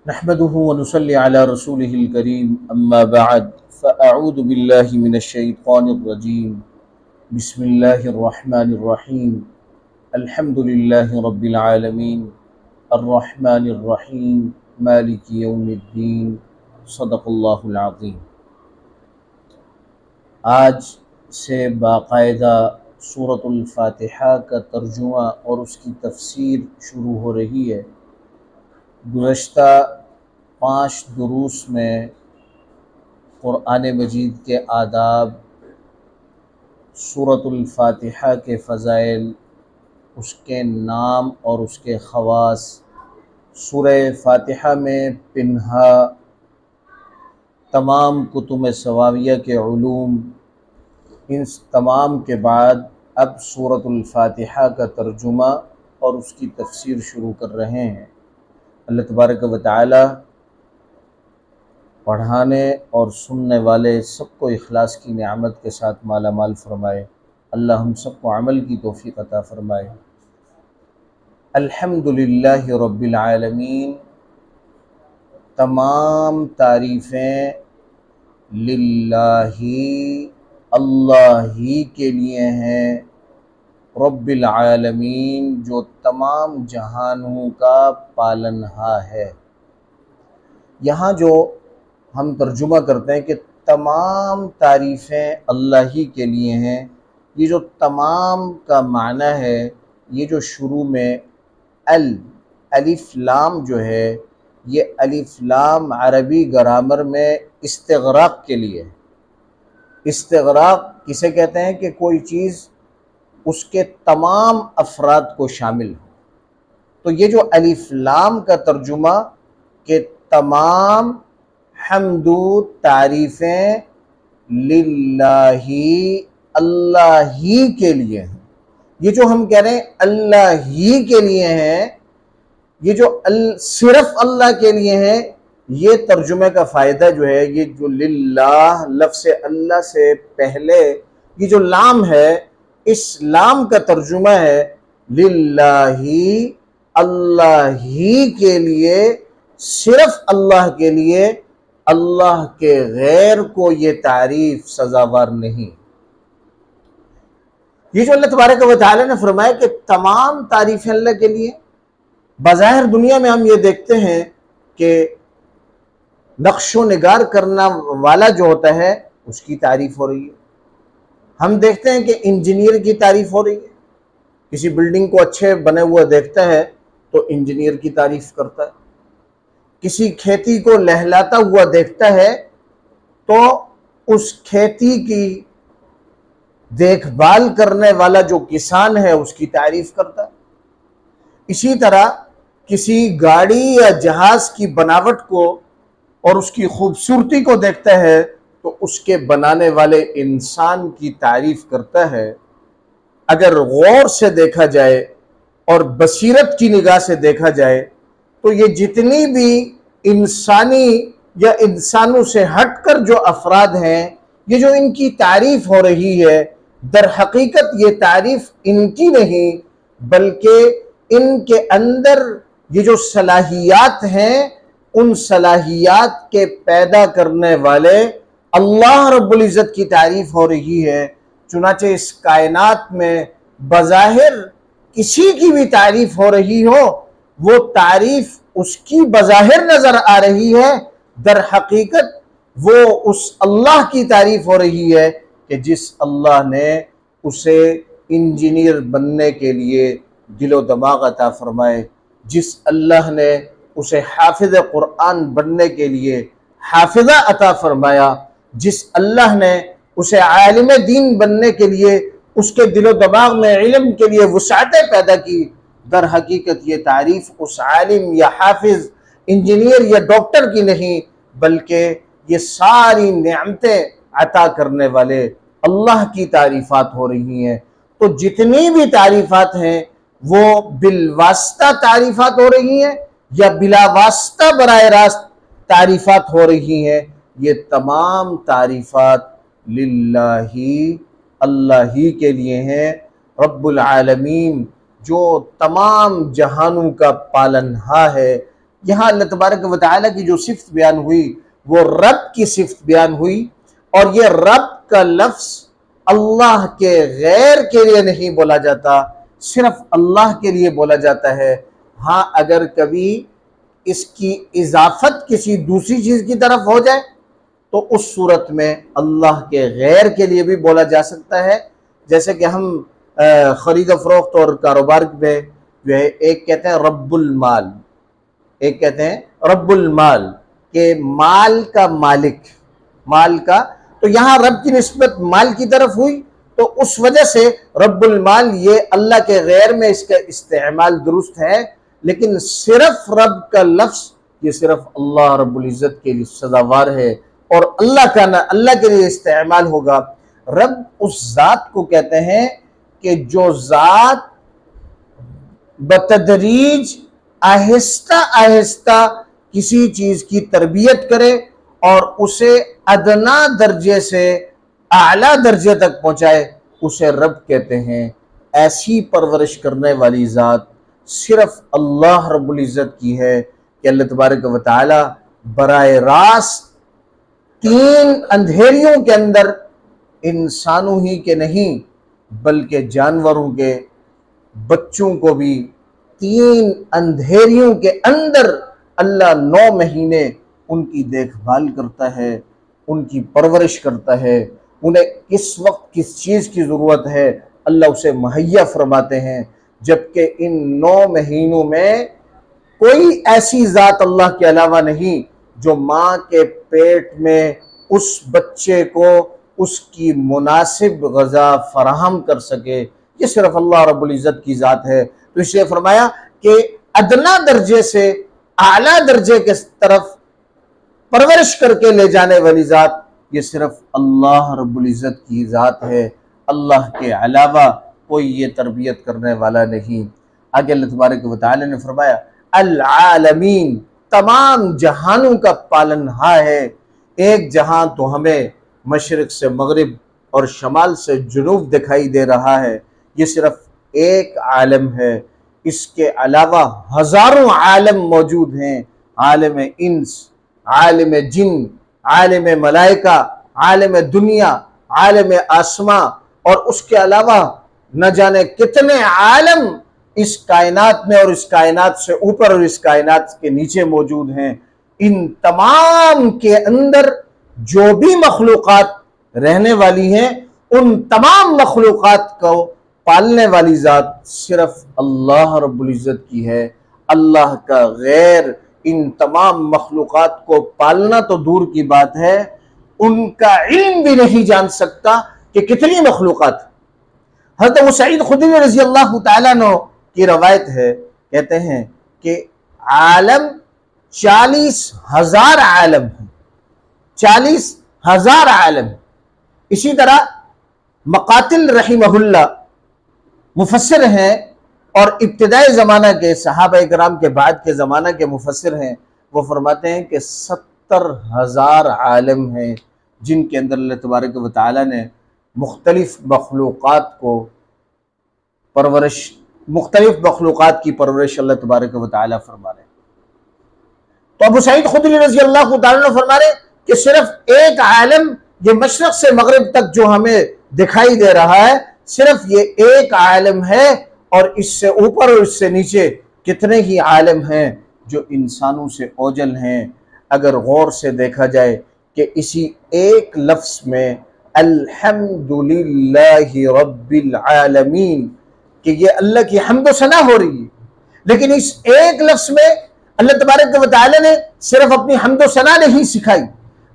नहमदुहु व नुसल्ली अला रसूलिहिल करीम अम्मा बअद फ़अऊज़ु बिल्लाहि मिनश्शैतानिर रजीम बिस्मिल्लाहिर रहमानिर रहीम अल्हम्दुलिल्लाहि रब्बिल आलमीन अर्रहमानिर रहीम मालिकि यौमिद्दीन सदक़ल्लाहुल अज़ीम। आज से बाकायदा सूरतुल फ़ातिहा का तर्जुमा और उसकी तफ़सीर शुरू हो रही है। गुज़श्ता 5 दुरूस में क़ुरआन मजीद के आदाब, सूरतुल फ़ातिहा के फ़ज़ाइल, उसके नाम और उसके ख़वास, सूरह फ़ातिहा में पिन्हा तमाम कुतुब सवाविया के उलूम, इन तमाम के बाद अब सूरतुल फ़ातिहा का तर्जुमा और उसकी तफ़सीर शुरू कर रहे हैं। अल्लाह तबारक व तआला पढ़ाने और सुनने वाले सबको इखलास की नेमत के साथ माला माल फरमाए। अल्लाह हम सबको अमल की तौफ़ीक़ अता फ़रमाए। अल्हम्दुलिल्लाहि रब्बिल आलमीन। तमाम तारीफ़ें लिल्लाही, अल्लाह ही के लिए हैं। रब्बिल आलमीन, जो तमाम जहानों का पालनहार है। यहाँ जो हम तर्जुमा करते हैं कि तमाम तारीफ़ें अल्लाह ही के लिए हैं, ये जो तमाम का माना है, ये जो शुरू में अलिफ लाम जो है, ये अलिफ लाम अरबी ग्रामर में इस्तिग़राक़ के लिए है। इस्तिग़राक़ किसे कहते हैं कि कोई चीज़ उसके तमाम अफराद को शामिल हो। तो ये जो अलिफ लाम का तर्जुमा के तमाम हम्दु तारीफ़ें लिल्लाही, अल्लाह ही के लिए हैं। ये जो हम कह रहे हैं अल्लाह ही के लिए हैं, ये जो सिर्फ अल्लाह के लिए हैं, ये तर्जुमे का फ़ायदा जो है, ये जो लिल्लाह लफ्ज़ अल्लाह से पहले ये जो लाम है, इस लाम का तर्जुमा है लिल्लाही, अल्लाह ही के लिए, सिर्फ अल्लाह के लिए, अल्लाह के गैर को ये तारीफ सजावार नहीं। ये जो अल्लाह तबारक व तआला ने फरमाया कि तमाम तारीफ़ें अल्लाह के लिए, बज़ाहिर दुनिया में हम ये देखते हैं कि नक्शो निगार करना वाला जो होता है उसकी तारीफ़ हो रही है। हम देखते हैं कि इंजीनियर की तारीफ़ हो रही है। किसी बिल्डिंग को अच्छे बने हुआ देखता है तो इंजीनियर की तारीफ़ करता है। किसी खेती को लहलाता हुआ देखता है तो उस खेती की देखभाल करने वाला जो किसान है उसकी तारीफ़ करता है। इसी तरह किसी गाड़ी या जहाज की बनावट को और उसकी खूबसूरती को देखता है तो उसके बनाने वाले इंसान की तारीफ करता है। अगर गौर से देखा जाए और बसीरत की निगाह से देखा जाए तो ये जितनी भी इंसानी या इंसानों से हटकर जो अफराद हैं, ये जो इनकी तारीफ हो रही है, दर हकीकत ये तारीफ इनकी नहीं बल्कि इनके अंदर ये जो सलाहियात हैं, उन सलाहियात के पैदा करने वाले अल्लाह रब्बुल इज़्ज़त की तारीफ हो रही है। चुनाचे इस कायनात में बज़ाहिर किसी की भी तारीफ हो रही हो, वो तारीफ उसकी बज़ाहिर नजर आ रही है, दर हकीकत वो उस अल्लाह की तारीफ हो रही है कि जिस अल्लाह ने उसे इंजीनियर बनने के लिए दिलो दिमाग अता फरमाए, जिस अल्लाह ने उसे हाफिज़ कुरान बनने के लिए हाफिज़ा अता फरमाया, जिस अल्लाह ने उसे आलिम दीन बनने के लिए उसके दिलो दिमाग में इल्म के लिए वुसाअतें पैदा की, दर हकीकत ये तारीफ उस आलिम या हाफिज, इंजीनियर या डॉक्टर की नहीं बल्कि ये सारी नेमतें अता करने वाले अल्लाह की तारीफ़ात हो रही हैं। तो जितनी भी तारीफ़ात हैं वो बिलवास्ता तारीफ़ात हो रही हैं या बिला वास्ता बराह रास्त तारीफ़ात हो रही हैं, ये तमाम तारीफ़ात लिल्लाही, अल्लाह ही के लिए हैं। रब्बुल आलमीन, जो तमाम जहानों का पालनहार है, यहाँ अल्लाह तबारक व तआला की जो सिफ्त बयान हुई वो रब की सिफ्त बयान हुई, और ये रब का लफ्ज अल्लाह के गैर के लिए नहीं बोला जाता, सिर्फ अल्लाह के लिए बोला जाता है। हाँ, अगर कभी इसकी इजाफत किसी दूसरी चीज की तरफ हो जाए तो उस सूरत में अल्लाह के गैर के लिए भी बोला जा सकता है। जैसे कि हम खरीद फरोख्त और कारोबार में जो है, एक कहते हैं रब्बुल माल, एक कहते हैं रब्बुल माल के माल का मालिक, माल का, तो यहाँ रब की निस्बत माल की तरफ हुई, तो उस वजह से रब्बुल माल ये अल्लाह के गैर में इसका इस्तेमाल दुरुस्त है, लेकिन सिर्फ रब का लफ्ज ये सिर्फ अल्लाह रब्बुल इज्जत के लिए सजावार है और अल्लाह का ना अल्लाह के लिए इस्तेमाल होगा। रब उस जात को कहते हैं कि जो जात बतदरीज आहिस्ता आहिस्ता किसी चीज की तरबियत करे और उसे अदना दर्जे से आला दर्जे तक पहुंचाए, उसे रब कहते हैं। ऐसी परवरिश करने वाली जात सिर्फ अल्लाह रब्बुल इज्जत की है कि अल्लाह तबारक व तआला बराए रास्त 3 अंधेरियों के अंदर इंसानों ही के नहीं बल्कि जानवरों के, बच्चों को भी 3 अंधेरियों के अंदर अल्लाह 9 महीने उनकी देखभाल करता है, उनकी परवरिश करता है। उन्हें किस वक्त किस चीज़ की ज़रूरत है अल्लाह उसे मुहैया फरमाते हैं, जबकि इन 9 महीनों में कोई ऐसी ज़ात अल्लाह के अलावा नहीं जो माँ के पेट में उस बच्चे को उसकी मुनासिब गज़ा फराहम कर सके, ये सिर्फ अल्लाह रब्बुल इज़्ज़त की ज़ात है। तो इसलिए फरमाया कि अदना दर्जे से आला दर्जे के तरफ परवरिश करके ले जाने वाली ज़ात ये सिर्फ अल्लाह रब्बुल इज़्ज़त की ज़ात है, अल्लाह के अलावा कोई ये तरबियत करने वाला नहीं। आगे अल्लाह तबारक व तआला ने फरमाया अल आलमीन, तमाम जहानों का पालनहार है। एक जहां तो हमें मशरिक से मगरिब और शमाल से जुनूब दिखाई दे रहा है, ये सिर्फ एक आलम है। इसके अलावा हजारों आलम मौजूद हैं, आलम इंस, आलम जिन, आलम मलाइका, आलम दुनिया, आलम आसमा, और उसके अलावा न जाने कितने आलम इस कायनात में और इस कायनात से ऊपर और इस कायनात के नीचे मौजूद हैं। इन तमाम के अंदर जो भी मखलूक़ात रहने वाली हैं, उन तमाम मखलूक़ात को पालने वाली ज़ात सिर्फ अल्लाह रब्बुल इज़्ज़त की है। अल्लाह का गैर इन तमाम मखलूक़ात को पालना तो दूर की बात है, उनका इल्म भी नहीं जान सकता कि कितनी मखलूक़ात। हज़रत अबू सईद खुदरी रज़ी अल्लाह तआला अन्हु की रवायत है, कहते हैं कि आलम 40,000 आलम है, 40,000 आलम। इसी तरह मकातिल रहिमहुल्लाह मुफस्सिर हैं और इब्तिदाई ज़माना के सहाबा इकराम के बाद के ज़माना के मुफस्सिर हैं। वो फरमाते हैं कि 70,000 आलम हैं जिनके अंदर अल्लाह तबारक व तआला ने मुख्तलिफ मखलूक़ात को परवरिश, मुख्तलिफ मखलूक़ात की परवरिश अल्लाह तबारक व तआला फरमा रहे। तो अबू सईद खुदरी रज़ी अल्लाह तआला अन्हु फरमा रहे कि सिर्फ एक आलम, ये मशरक़ से मगरिब तक जो हमें दिखाई दे रहा है, सिर्फ ये एक आलम है, और इससे ऊपर और इससे नीचे कितने ही आलम हैं जो इंसानों से ओजल हैं। अगर गौर से देखा जाए कि इसी एक लफ्ज़ में अल्हम्दुलिल्लाहि रब्बिल आलमीन, कि ये अल्लाह की हम्द सना हो रही है, लेकिन इस एक लफ्ज़ में अल्लाह तबारक व तआला ने सिर्फ अपनी हम्द सना नहीं सिखाई,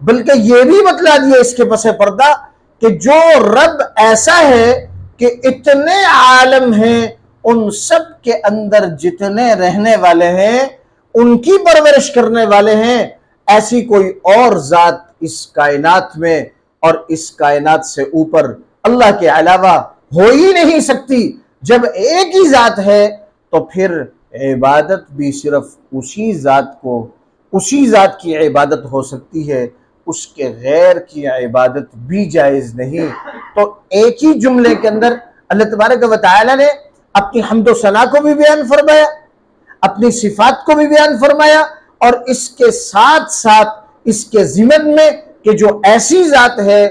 बल्कि ये भी बतला दिया इसके पसे पर्दा कि जो रब ऐसा है कि इतने आलम हैं, उन सब के अंदर जितने रहने वाले हैं उनकी परवरिश करने वाले हैं, ऐसी कोई और जात इस कायनात में और इस कायनात से ऊपर अल्लाह के अलावा हो ही नहीं सकती। जब एक ही जात है तो फिर इबादत भी सिर्फ उसी जात को, उसी जात की इबादत हो सकती है, उसके गैर की इबादत भी जायज़ नहीं। तो एक ही जुमले के अंदर अल्लाह तबारक व तआला ने अपनी हम्द व सना को भी बयान फरमाया, अपनी सिफात को भी बयान फरमाया, और इसके साथ साथ इसके ज़िमन में कि जो ऐसी ज़ात है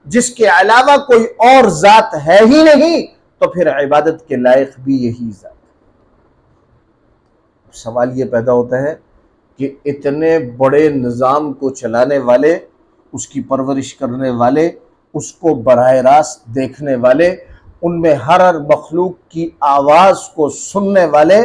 जिसके अलावा कोई और ज़ात है ही नहीं, तो फिर इबादत के लायक भी यही ज़ात। सवाल ये पैदा होता है कि इतने बड़े निज़ाम को चलाने वाले, उसकी परवरिश करने वाले, उसको बराह रास्त देखने वाले, उनमें हर मखलूक की आवाज़ को सुनने वाले,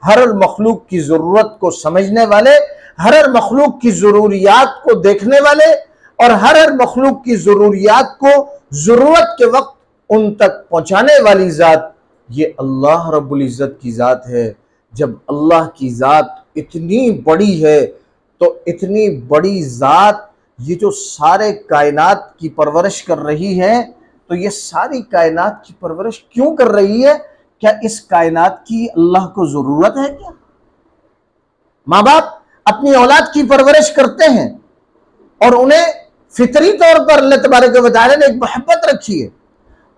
हर मखलूक की ज़रूरत को समझने वाले, हर मखलूक की ज़रूरियात को देखने वाले और हर मखलूक की ज़रूरियात को ज़रूरत के वक्त उन तक पहुँचाने वाली ज़ात, ये अल्लाह रब्बुल इज़्ज़त की ज़ात है। जब अल्लाह की ज़ात इतनी बड़ी है, तो इतनी बड़ी ज़ात ये जो सारे कायनात की परवरिश कर रही है, तो ये सारी कायनात की परवरिश क्यों कर रही है? क्या इस कायनात की अल्लाह को ज़रूरत है क्या? माँ बाप अपनी औलाद की परवरिश करते हैं और उन्हें फितरी तौर पर अल्लाह तबारक व तआला ने एक मोहब्बत रखी है,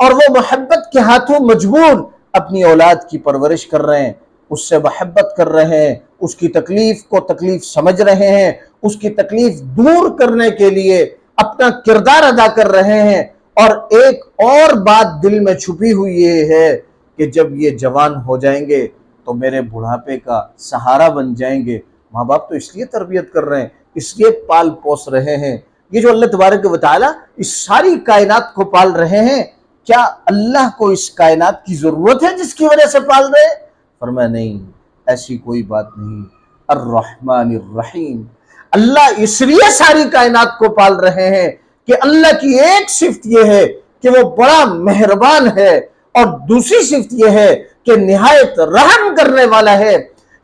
और वो मोहब्बत के हाथों मजबूर अपनी औलाद की परवरिश कर रहे हैं, उससे मोहब्बत कर रहे हैं, उसकी तकलीफ को तकलीफ समझ रहे हैं, उसकी तकलीफ दूर करने के लिए अपना किरदार अदा कर रहे हैं। और एक और बात दिल में छुपी हुई ये है कि जब ये जवान हो जाएंगे तो मेरे बुढ़ापे का सहारा बन जाएंगे। माँ बाप तो इसलिए तरबियत कर रहे हैं, इसलिए पाल पोस रहे हैं। ये जो अल्लाह तबारक व तआला इस सारी कायनात को पाल रहे हैं, क्या अल्लाह को इस कायनात की ज़रूरत है जिसकी वजह से पाल रहे हैं? फरमाया नहीं, ऐसी कोई बात नहीं। अर्रहमानिर रहीम, अल्लाह इसलिए सारी कायनात को पाल रहे हैं कि अल्लाह की एक सिफ्त यह है कि वो बड़ा मेहरबान है, और दूसरी सिफ्त यह है कि निहायत रहम करने वाला है।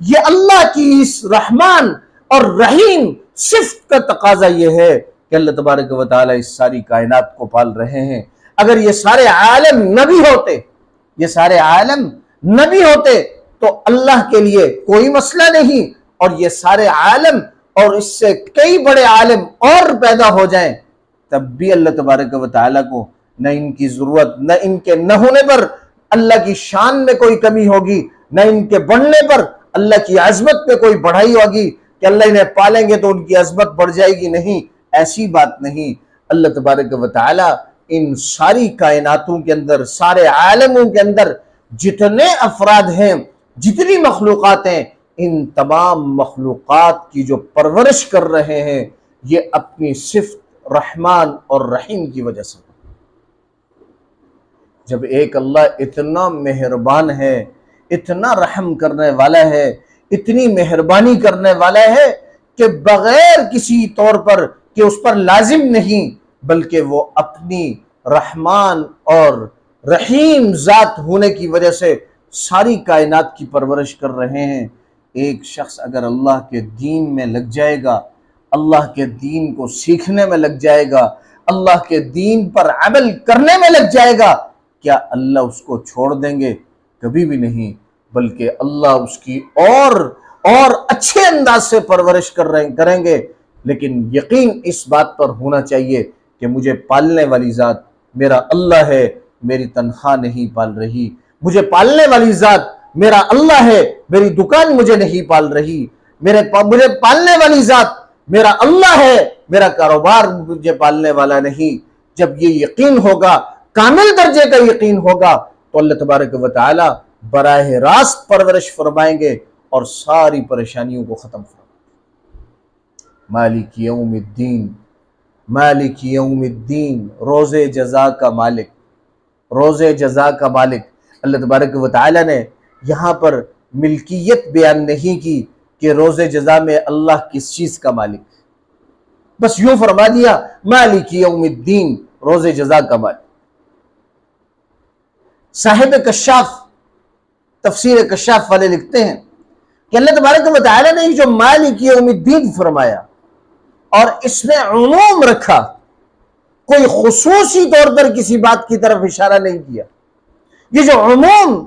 ये अल्लाह की इस रहमान और रहीम सिफ्त का तकाजा यह है कि अल्लाह तबारक व तआला इस सारी कायनात को पाल रहे हैं। अगर ये सारे आलम नबी होते, ये सारे आलम नबी होते, तो अल्लाह के लिए कोई मसला नहीं, और ये सारे आलम और इससे कई बड़े आलम और पैदा हो जाएं, तब भी अल्लाह तबारक व तआला को न इनकी जरूरत, न इनके न होने पर अल्लाह की शान में कोई कमी होगी, न इनके बढ़ने पर अल्लाह की अजमत में कोई बढ़ाई होगी कि अल्लाह इन्हें पालेंगे तो उनकी अजमत बढ़ जाएगी। नहीं, ऐसी बात नहीं। अल्लाह तबारक व तआला इन सारी कायनातों के अंदर, सारे आलमों के अंदर जितने अफराद हैं, जितनी मखलूक़ात हैं, इन तमाम मखलूक़ात की जो परवरिश कर रहे हैं, ये अपनी सिफ्त रहमान और रहीम की वजह से। जब एक अल्लाह इतना मेहरबान है, इतना रहम करने वाला है, इतनी मेहरबानी करने वाला है कि बगैर किसी तौर पर कि उस पर लाजिम नहीं, बल्कि वो अपनी रहमान और रहीम ज़ात होने की वजह से सारी कायनात की परवरिश कर रहे हैं। एक शख्स अगर अल्लाह के दीन में लग जाएगा, अल्लाह के दीन को सीखने में लग जाएगा, अल्लाह के दीन पर अमल करने में लग जाएगा, क्या अल्लाह उसको छोड़ देंगे? कभी भी नहीं, बल्कि अल्लाह उसकी और अच्छे अंदाज से परवरिश करेंगे। लेकिन यकीन इस बात पर होना चाहिए कि मुझे पालने वाली ज़ात मेरा अल्लाह है, मेरी तनख्वाह नहीं पाल रही। मुझे पालने वाली ज़ात मेरा अल्लाह है, मेरी दुकान मुझे नहीं पाल रही। मुझे पालने वाली ज़ात मेरा अल्लाह है, मेरा कारोबार मुझे पालने वाला नहीं। जब ये यकीन होगा, कामिल दर्जे का यकीन होगा, तो अल्लाह तबारक व तआला बराह रास्त परवरिश फरमाएंगे और सारी परेशानियों को ख़त्म फरमाएंगे। मालिक यौमिद्दीन, मालिक यौमिद्दीन, रोज़े जज़ा का मालिक, रोज़े जज़ा का मालिक। अल्लाह तबारक व तआला ने यहाँ पर मिल्कियत बयान नहीं की कि रोज़े जज़ा में अल्लाह किस चीज़ का मालिक, बस यूं फरमा दिया मालिक यौमिद्दीन, रोज़े जज़ा का मालिक। साहिब कश्शाफ, तफसीर कश्शाफ वाले लिखते हैं कि अल्लाह तबारक व तआला ने जो मालिक यौमिद्दीन फरमाया और इसमें उमूम रखा, कोई खुसूसी तौर पर किसी बात की तरफ इशारा नहीं किया। ये जो उमूम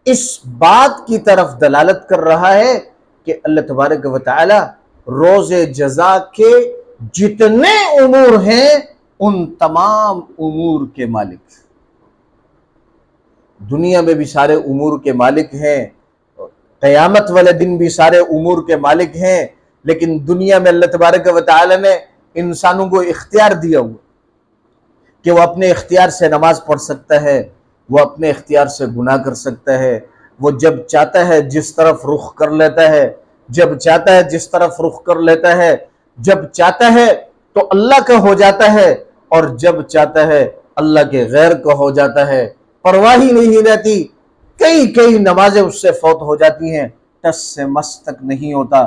इस बात की तरफ दलालत कर रहा है कि अल्लाह तबारक व तआला रोज़े जज़ा के जितने उमूर हैं उन तमाम उमूर के मालिक, दुनिया में भी सारे उमूर के मालिक हैं, क़यामत वाले दिन भी सारे उमूर के मालिक हैं। लेकिन दुनिया में अल्लाह तबारक व तआला ने इंसानों को इख्तियार दिया हुआ कि वो अपने इख्तियार से नमाज पढ़ सकता है, वो अपने इख्तियार से गुनाह कर सकता है, वो जब चाहता है जिस तरफ रुख कर लेता है, जब चाहता है जिस तरफ रुख कर लेता है, जब चाहता है तो अल्लाह का हो जाता है और जब चाहता है अल्लाह के गैर का हो जाता है। परवाह ही नहीं रहती। कई कई नमाजें उससे फौत हो जाती हैं, टस से मस तक नहीं होता।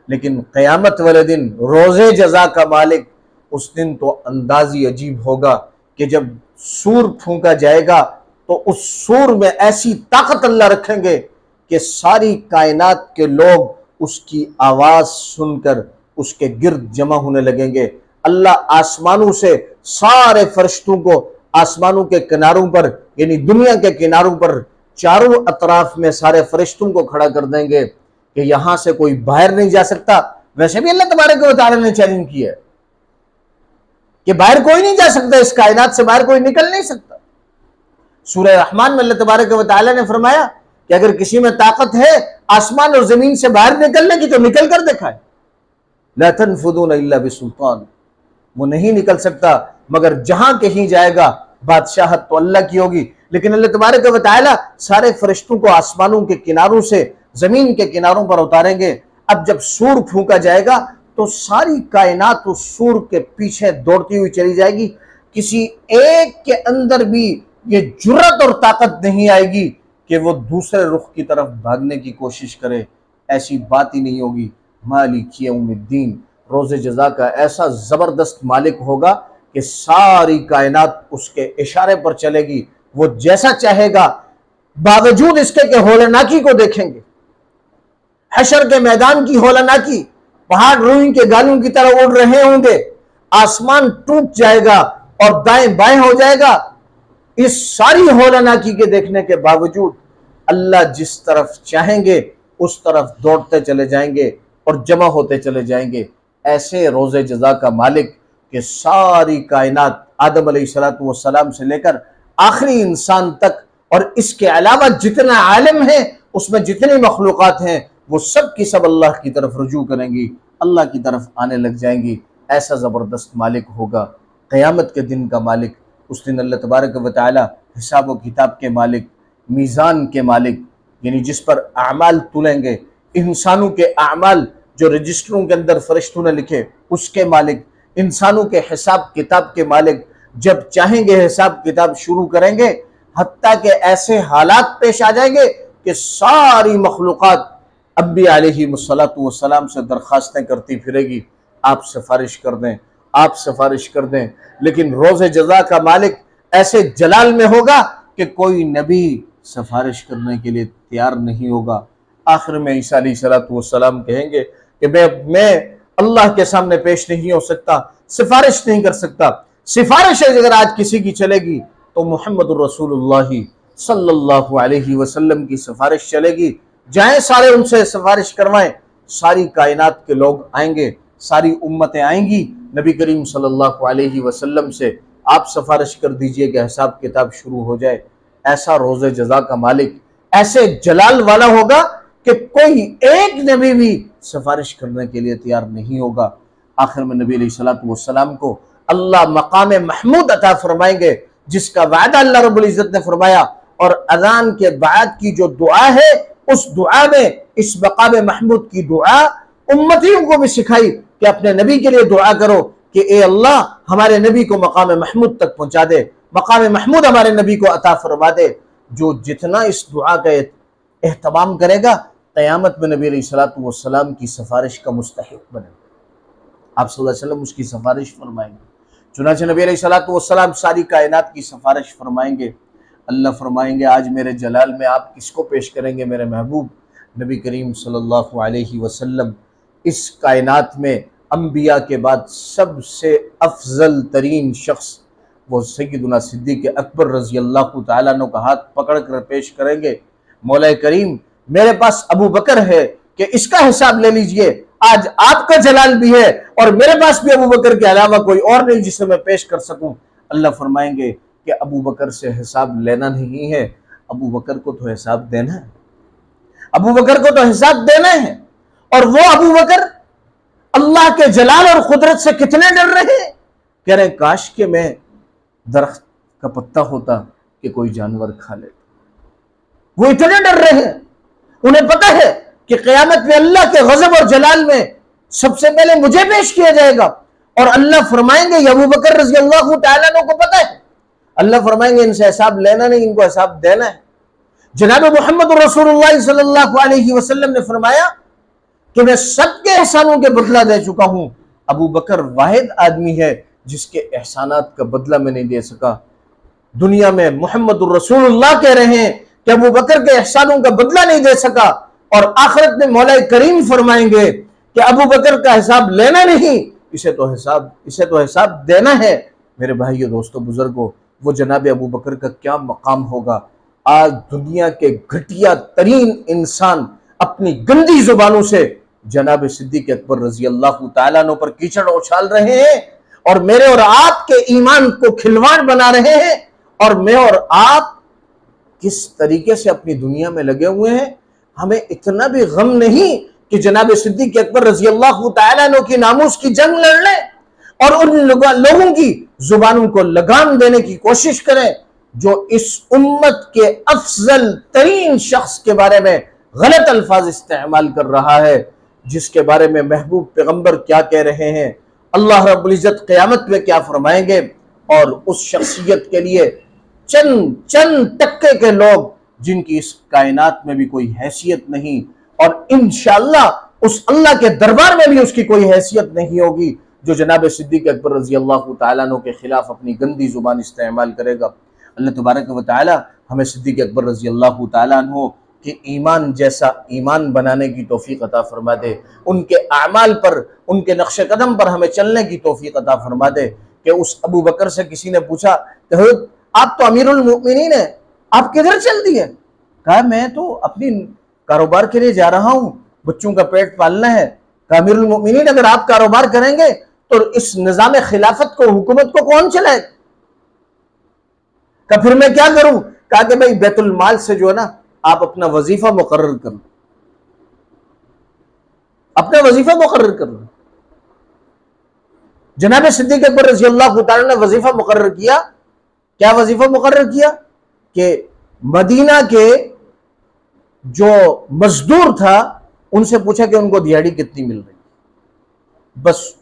लेकिन क़यामत वाले दिन रोज़े जज़ा का मालिक, उस दिन तो अंदाज़ी अजीब होगा कि जब सूर फूंका जाएगा तो उस सूर में ऐसी ताकत अल्लाह रखेंगे कि सारी कायनात के लोग उसकी आवाज़ सुनकर उसके गिर्द जमा होने लगेंगे। अल्लाह आसमानों से सारे फरिश्तों को आसमानों के किनारों पर, यानी दुनिया के किनारों पर चारों अतराफ में सारे फरिश्तों को खड़ा कर देंगे कि यहां से कोई बाहर नहीं जा सकता। वैसे भी अल्लाह तबारक व तआला ने चैलेंज किया है कि बाहर कोई नहीं जा सकता, इस कायनात से बाहर कोई निकल नहीं सकता। सूरह रहमान में अल्लाह तबारक व तआला ने फरमाया कि अगर किसी में ताकत है आसमान और जमीन से बाहर निकलने की तो निकल कर दिखाए। ला तनफुदून इल्ला बिसुल्तान, वो नहीं निकल सकता मगर जहां कहीं जाएगा बादशाहत तो अल्लाह की होगी। लेकिन अल्लाह तबारक व तआला सारे फरिश्तों को आसमानों के किनारों से जमीन के किनारों पर उतारेंगे। अब जब सूर फूंका जाएगा तो सारी कायनात उस सूर के पीछे दौड़ती हुई चली जाएगी। किसी एक के अंदर भी ये जुर्रत और ताकत नहीं आएगी कि वो दूसरे रुख की तरफ भागने की कोशिश करे। ऐसी बात ही नहीं होगी। मालिक यौमिद्दीन, रोज़े जज़ा का ऐसा ज़बरदस्त मालिक होगा कि सारी कायनात उसके इशारे पर चलेगी। वो जैसा चाहेगा, बावजूद इसके कि होलनाकी को देखेंगे, हशर के मैदान की होलनाकी, पहाड़ रूई के गालों की तरह उड़ रहे होंगे, आसमान टूट जाएगा और दाएं बाएं हो जाएगा। इस सारी होलनाकी के देखने के बावजूद अल्लाह जिस तरफ चाहेंगे उस तरफ दौड़ते चले जाएंगे और जमा होते चले जाएंगे। ऐसे रोज़े जज़ा का मालिक कि सारी कायनात आदम अलैहिस्सलाम से लेकर आखिरी इंसान तक और इसके अलावा जितना आलम है उसमें जितनी मखलूक़ात हैं वो सब की सब अल्लाह की तरफ रुजू करेंगी, अल्लाह की तरफ आने लग जाएंगी। ऐसा ज़बरदस्त मालिक होगा क़यामत के दिन का मालिक। उस दिन अल्लाह तबारक व तआला हिसाब व किताब के मालिक, मीज़ान के मालिक, यानी जिस पर आमाल तुलेंगे, इंसानों के आमाल जो रजिस्टरों के अंदर फरिश्तों ने लिखे उसके मालिक, इंसानों के हिसाब किताब के मालिक, जब चाहेंगे हिसाब किताब शुरू करेंगे। हत्ता के ऐसे हालात पेश आ जाएंगे कि सारी मखलूक़ात अम्बिया अलैहिमुस्सलातु वस्सलाम से दरख्वास्तें करती फिरेगी, आप सिफारिश कर दें, आप सिफारिश कर दें। लेकिन रोज़े जज़ा का मालिक ऐसे जलाल में होगा कि कोई नबी सिफारिश करने के लिए तैयार नहीं होगा। आखिर में ईसा अलैहिस्सलातु वस्सलाम कहेंगे कि मैं अल्लाह के सामने पेश नहीं हो सकता, सिफारिश नहीं कर सकता। सिफारिश अगर आज किसी की चलेगी तो मुहम्मदुर रसूलुल्लाह सल्लल्लाहु अलैहि वसल्लम की सिफारिश चलेगी। जाएं सारे उनसे सिफारिश करवाएं। सारी कायनात के लोग आएंगे, सारी उम्मतें आएंगी नबी करीम सल्लल्लाहु अलैहि वसल्लम से, आप सिफारिश कर दीजिए कि हिसाब किताब शुरू हो जाए। ऐसा रोज़े जज़ा का मालिक ऐसे जलाल वाला होगा कि कोई एक नबी भी सिफारिश करने के लिए तैयार नहीं होगा। आखिर में नबी अलैहिस्सलातु वस्सलाम को अल्लाह मकाम महमूद अता फरमाएंगे जिसका वादा अल्लाह रब्बुल इज्जत ने फरमाया। और अज़ान के बाद की जो दुआ है उस दुआ में इस मकाम महमूद की दुआ उम्मतियों को भी सिखाई कि अपने नबी के लिए दुआ करो कि ए अल्लाह हमारे नबी को मकाम महमूद तक पहुंचा दे, मकाम महमूद हमारे नबी को अता फरमा दे। जो जितना इस दुआ का एहतमाम करेगा क़यामत में नबी अलैहिस्सलातु वस्सलाम की सिफारिश का मुस्तहिक़ बनेगा। आप सल्लल्लाहु अलैहि वसल्लम उसकी सिफारिश फरमाएंगे। चुनांचे नबी अलैहिस्सलातु वस्सलाम सारी कायनात की सिफारिश फरमाएंगे। अल्लाह फरमाएंगे आज मेरे जलाल में आप किसको पेश करेंगे? मेरे महबूब नबी करीम सल्लल्लाहु अलैहि वसल्लम। इस कायनात में अंबिया के बाद सबसे अफजल तरीन शख्स वो सय्यदुना सिद्दीक़ अकबर रज़ी अल्लाह तआला अन्हु का हाथ पकड़ कर पेश करेंगे। मौला करीम मेरे पास अबू बकर है कि इसका हिसाब ले लीजिए, आज आपका जलाल भी है और मेरे पास भी अबू बकर के अलावा कोई और नहीं जिसे मैं पेश कर सकूं। अल्लाह फरमाएंगे कि अबू बकर से हिसाब लेना नहीं है, अबू बकर को तो हिसाब देना है, अबू बकर को तो हिसाब देना है। और वो अबू बकर के जलाल और कुदरत से कितने डर रहे हैं। कह रहे काश के मैं दरख्त का पत्ता होता कि कोई जानवर खा ले। वो इतने डर रहे हैं, उन्हें पता है कि क़यामत में अल्लाह के गज़ब और जलाल में सबसे पहले मुझे पेश किया जाएगा। और अल्लाह फरमाएंगे, अबू बकर रज़ी अल्लाह तआला अन्हु को पता है, अल्लाह फरमाएंगे इनसे हिसाब लेना नहीं, इनको हिसाब देना है। जनाब मोहम्मद रसूलुल्लाह सल्लल्लाहु अलैहि वसल्लम ने फरमाया कि मैं सबके एहसानों के बदला दे चुका हूं, अबू बकर वाहिद आदमी है जिसके एहसानात का बदला मैं नहीं दे सका। दुनिया में मोहम्मद रसूलुल्लाह कह रहे हैं कि अबू बकर के एहसानों का बदला नहीं दे सका, और आखिरत में मौला करीम फरमाएंगे कि अबू बकर का हिसाब लेना नहीं, इसे तो हिसाब देना है। मेरे भाइयों, दोस्तों, बुजुर्गों, वो जनाब अबू बकर का क्या मकाम होगा। आज दुनिया के घटिया तरीन इंसान अपनी गंदी जुबानों से जनाब सिद्दीक अकबर रजी अल्लाह तआला अन्हु पर कीचड़ उछाल रहे हैं और मेरे और आपके ईमान को खिलवाड़ बना रहे हैं। और मैं और आप किस तरीके से अपनी दुनिया में लगे हुए हैं, हमें इतना भी गम नहीं कि जनाब सिद्दीक अकबर रजी अल्लाह तआला अन्हु की नामूस की जंग लड़ लें और उन लोगों की जुबानों को लगाम देने की कोशिश करें जो इस उम्मत के अफजल तरीन शख्स के बारे में गलत अल्फाज इस्तेमाल कर रहा है, जिसके बारे में महबूब पैगंबर क्या कह रहे हैं, अल्लाह रब्बुल इज्जत क़यामत में क्या फरमाएंगे। और उस शख्सियत के लिए चंद टक्के के लोग जिनकी इस कायनात में भी कोई हैसियत नहीं, और इंशाअल्लाह उस अल्लाह के दरबार में भी उसकी कोई हैसियत नहीं होगी, जो जनाब सिद्दीक अकबर रजी अल्लाह तआला अन्हु के खिलाफ अपनी गंदी जुबान इस्तेमाल करेगा। अल्लाह तबारक व तआला हमें सिद्दीक अकबर रजी अल्लाह तआला अन्हु के ईमान जैसा ईमान बनाने की तौफीक अता फरमा दे, उनके आमाल पर, उनके नक्श कदम पर हमें चलने की तौफीक अता फरमा दे। कि उस अबू बकर से किसी ने पूछा कि आप तो अमीरुल मोमिनीन हैं, आप किधर चल दिए? कहा मैं तो अपनी कारोबार के लिए जा रहा हूँ, बच्चों का पेट पालना है। कहा अमीरुल मोमिनीन, अगर आप कारोबार करेंगे तो इस निजाम खिलाफत को, हुकूमत को कौन चलाएगा? कहा फिर मैं क्या करूं? कहा कि भाई बैतुल माल से जो है ना, आप अपना वजीफा मुकर्रर कर लो, अपना वजीफा मुकर्रर कर लो। जनाब सिद्दीक अकबर रज़ी अल्लाह तआला ने वजीफा मुकर्रर किया। क्या वजीफा मुकर्रर किया? कि मदीना के जो मजदूर था उनसे पूछा कि उनको दिहाड़ी कितनी मिल रही, बस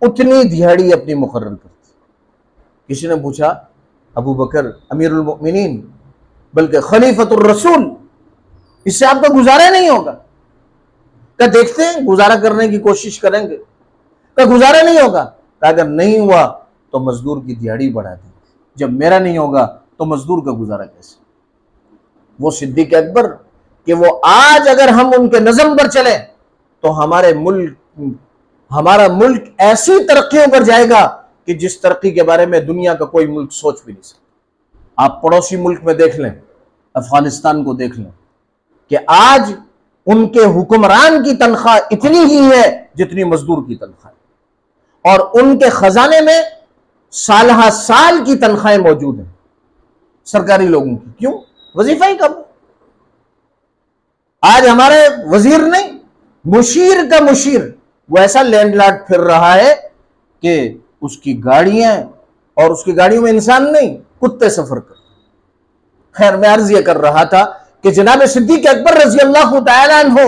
उतनी दिहाड़ी अपनी मुकर्रर करती। किसी ने पूछा अबू बकर अमीरुल मोमिनीन बल्कि खलीफतुर रसूल, इससे आपका गुजारा नहीं होगा? क्या देखते हैं, गुजारा करने की कोशिश करेंगे, क्या गुजारा नहीं होगा? अगर नहीं हुआ तो मजदूर की दिहाड़ी बढ़ा देंगे, जब मेरा नहीं होगा तो मजदूर का गुजारा कैसे? वो सिद्दीक अकबर कि वो आज अगर हम उनके नज़म पर चले तो हमारा मुल्क ऐसी तरक्कियों पर जाएगा कि जिस तरक्की के बारे में दुनिया का कोई मुल्क सोच भी नहीं सकता। आप पड़ोसी मुल्क में देख लें, अफगानिस्तान को देख लें कि आज उनके हुक्मरान की तनख्वाह इतनी ही है जितनी मजदूर की तनख्वाह, और उनके खजाने में साल साल की तनख्वाहें मौजूद हैं सरकारी लोगों की। क्यों? वजीफा ही कम। आज हमारे वजीर नहीं, मुशीर का मुशीर वो ऐसा लैंडलॉर्ड फिर रहा है कि उसकी गाड़ियां, और उसकी गाड़ियों में इंसान नहीं, कुत्ते सफर कर। खैर, मैं अर्ज यह कर रहा था कि जनाब सिद्दीक अकबर रजी अल्लाह तआला अन्हु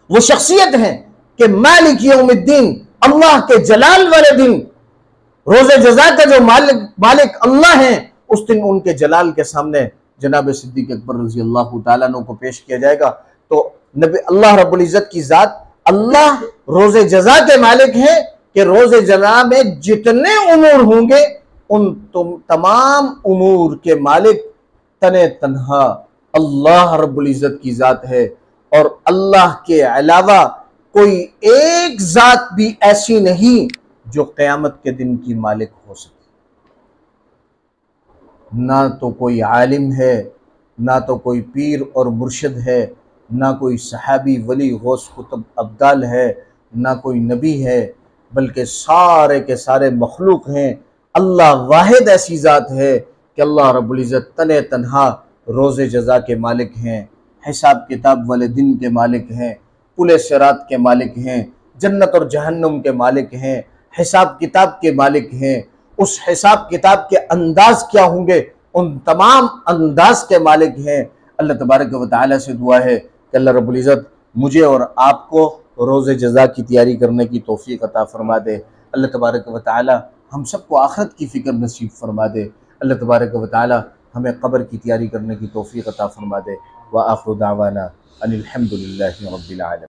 वो शख्सियत है कि मालिक यौमिद्दीन, अल्लाह के जलाल वाले दिन, रोज़े जज़ा का जो मालिक अल्लाह है, उस दिन उनके जलाल के सामने जनाब सिद्दीक अकबर रजी अल्लाह तआला अन्हु को पेश किया जाएगा। तो नबी अल्लाह रब्बुल इज्जत की जात, अल्लाह रोज़े जज़ा के मालिक है कि रोज़े जज़ा में जितने उमूर होंगे उन तमाम उमूर के मालिक तने तन्हा अल्लाह रब्बुल इज्जत की जात है, और अल्लाह के अलावा कोई एक जात भी ऐसी नहीं जो क़यामत के दिन की मालिक हो सके। ना तो कोई आलिम है, ना तो कोई पीर और मुर्शिद है, ना कोई सहाबी वली गौस कुतुब अब्दाल है, ना कोई नबी है, बल्कि सारे के सारे मखलूक हैं। अल्लाह वाहिद ऐसी ज़ात है कि अल्लाह रब्बुल इज़्ज़त तने तन्हा रोज़े जज़ा के मालिक हैं, हिसाब किताब वाले दिन के मालिक हैं, पुले सिरात के मालिक हैं, जन्नत और जहन्नुम के मालिक हैं, हिसाब किताब के मालिक हैं। उस हिसाब किताब के अंदाज क्या होंगे, उन तमाम अंदाज के मालिक हैं। अल्लाह तबारक व तआला से दुआ है कि अल्लाह रब्बुल इज़्ज़त मुझे और आपको रोज़े जज़ा की तैयारी करने की तौफ़ीक़ अता फ़रमा दे। अल्लाह तबारक व तआला हम सबको आखिरत की फ़िक्र नसीब फ़रमा दे। अल्लाह तबारक व तआला हमें क़ब्र की तैयारी करने की तौफ़ीक़ अता फ़रमा दे। व आख़िरु दावाना अनिल हम्दुलिल्लाहि रब्बिल आलमीन।